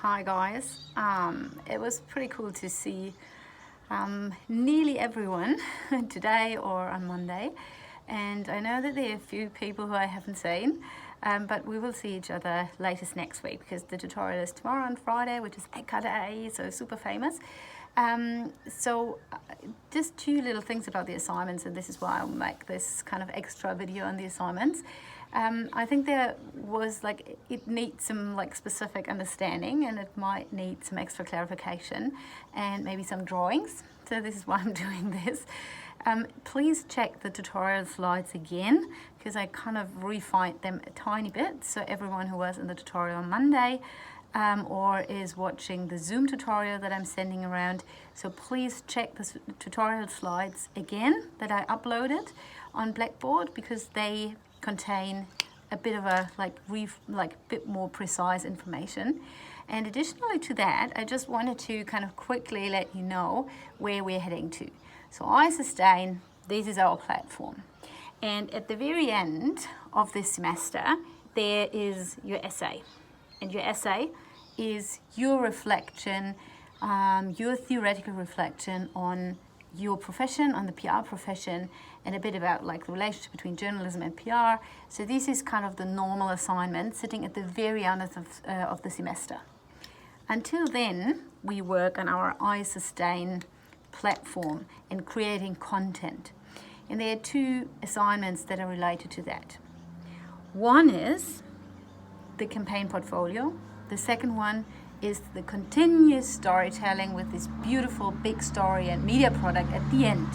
Hi guys. It was pretty cool to see nearly everyone today or on Monday, and I know that there are a few people who I haven't seen, but we will see each other latest next week because the tutorial is tomorrow on Friday, which is Eka Day, so super famous. Just two little things about the assignments, and this is why I'll make this kind of extra video on the assignments. I think there was it needs some specific understanding, and it might need some extra clarification and maybe some drawings. So this is why I'm doing this. Please check the tutorial slides again because I kind of refined them a tiny bit. So everyone who was in the tutorial on Monday or is watching the Zoom tutorial that I'm sending around, so please check the tutorial slides again that I uploaded on Blackboard because they contain a bit of a bit more precise information. And additionally to that, I just wanted to kind of quickly let you know where we're heading to. So iSustain, this is our platform. And at the very end of this semester, there is your essay. And your essay is your reflection, your theoretical reflection on your profession, on the PR profession, and a bit about the relationship between journalism and PR. So this is kind of the normal assignment sitting at the very end of the semester. Until then, we work on our iSustain platform and creating content. And there are two assignments that are related to that. One is the campaign portfolio. The second one is the continuous storytelling with this beautiful big story and media product at the end.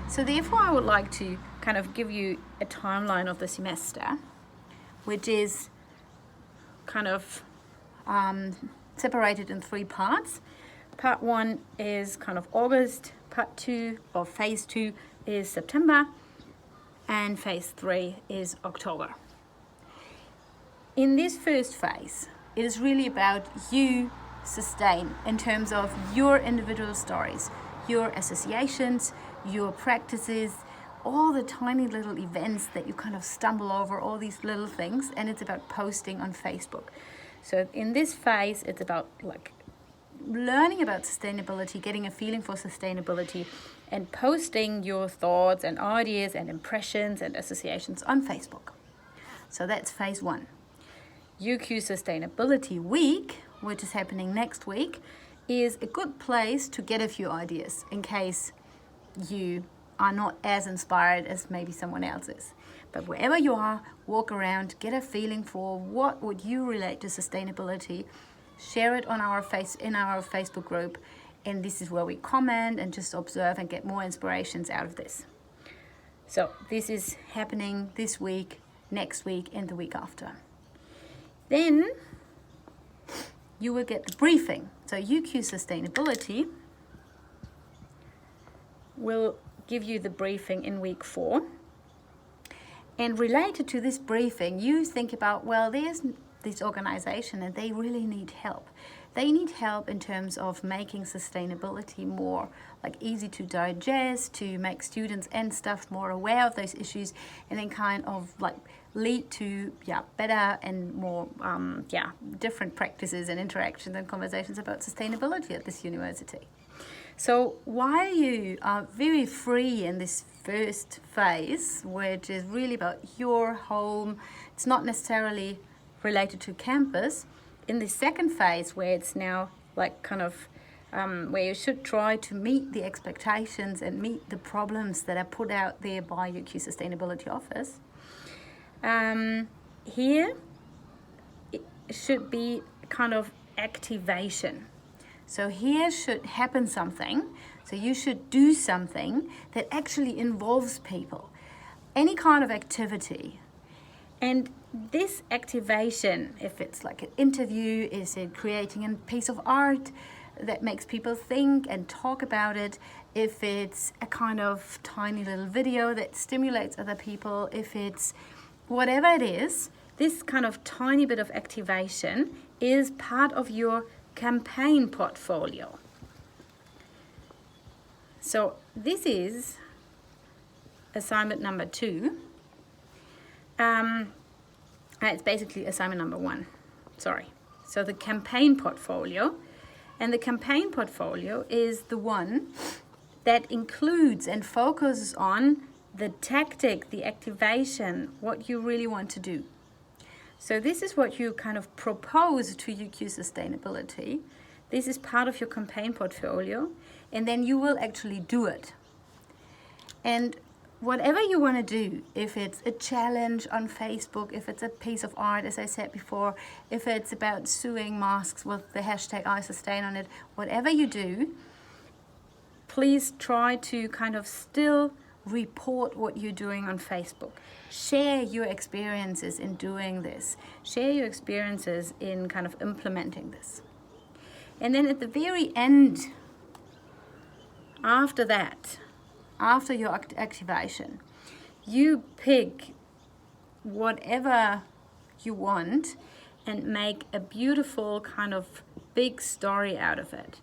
So therefore I would like to kind of give you a timeline of the semester, which is kind of separated in three parts. Part one is kind of August, part two or phase two is September, and phase three is October. In this first phase, it is really about you, Sustain, in terms of your individual stories, your associations, your practices, all the tiny little events that you kind of stumble over, all these little things, and it's about posting on Facebook. So in this phase, it's about learning about sustainability, getting a feeling for sustainability, and posting your thoughts and ideas and impressions and associations on Facebook. So that's phase one. UQ Sustainability Week, which is happening next week, is a good place to get a few ideas in case you are not as inspired as maybe someone else is. But wherever you are, walk around, get a feeling for what would you relate to sustainability, share it on in our Facebook group, and this is where we comment and just observe and get more inspirations out of this. So this is happening this week, next week, and the week after. Then you will get the briefing. So UQ Sustainability will give you the briefing in week 4. And related to this briefing, you think about, well, there's this organization and they really need help. They need help in terms of making sustainability more easy to digest, to make students and staff more aware of those issues, and then kind of lead to better and more different practices and interactions and conversations about sustainability at this university. So while you are very free in this first phase, which is really about your home, it's not necessarily related to campus. In the second phase, where it's now where you should try to meet the expectations and meet the problems that are put out there by UQ Sustainability Office, here it should be kind of activation. So here should happen something. So you should do something that actually involves people, any kind of activity. And this activation, if it's an interview, is it creating a piece of art that makes people think and talk about it, if it's a kind of tiny little video that stimulates other people, if it's whatever it is, this kind of tiny bit of activation is part of your campaign portfolio. So this is assignment number 2. It's basically assignment number 1. Sorry. So the campaign portfolio. And the campaign portfolio is the one that includes and focuses on the tactic, the activation, what you really want to do. So this is what you kind of propose to UQ Sustainability. This is part of your campaign portfolio, and then you will actually do it. And whatever you want to do, if it's a challenge on Facebook, if it's a piece of art, as I said before, if it's about sewing masks with the hashtag #ISustain on it, whatever you do, please try to kind of still report what you're doing on Facebook. Share your experiences in doing this. Share your experiences in kind of implementing this. And then at the very end, after that, after your activation, you pick whatever you want and make a beautiful kind of big story out of it.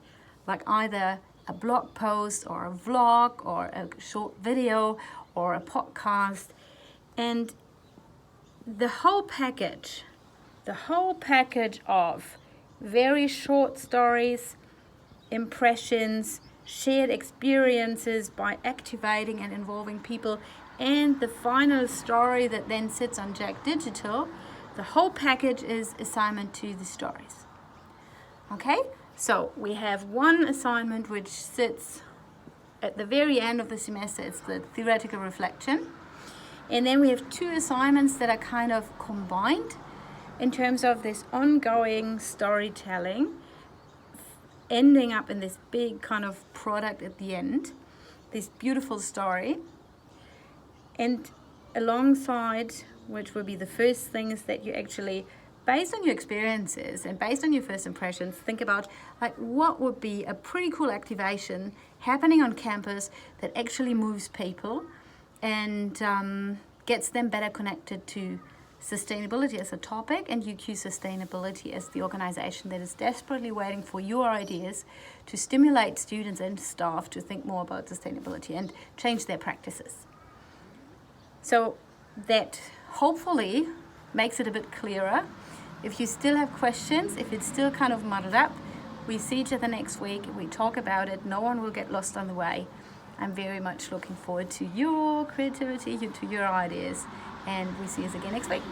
Like either a blog post or a vlog or a short video or a podcast. And the whole package of very short stories, impressions, shared experiences by activating and involving people, and the final story that then sits on Jack Digital, the whole package is assignment 2, the stories. Okay, so we have one assignment which sits at the very end of the semester. It's the theoretical reflection. And then we have 2 assignments that are kind of combined in terms of this ongoing storytelling, ending up in this big kind of product at the end, this beautiful story. And alongside, which will be the first things that you actually, based on your experiences and based on your first impressions, think about like what would be a pretty cool activation happening on campus that actually moves people and gets them better connected to sustainability as a topic and UQ Sustainability as the organization that is desperately waiting for your ideas to stimulate students and staff to think more about sustainability and change their practices. So that hopefully makes it a bit clearer. If you still have questions, if it's still kind of muddled up, we see each other next week, we talk about it, no one will get lost on the way. I'm very much looking forward to your creativity, to your ideas, and we see us again next week.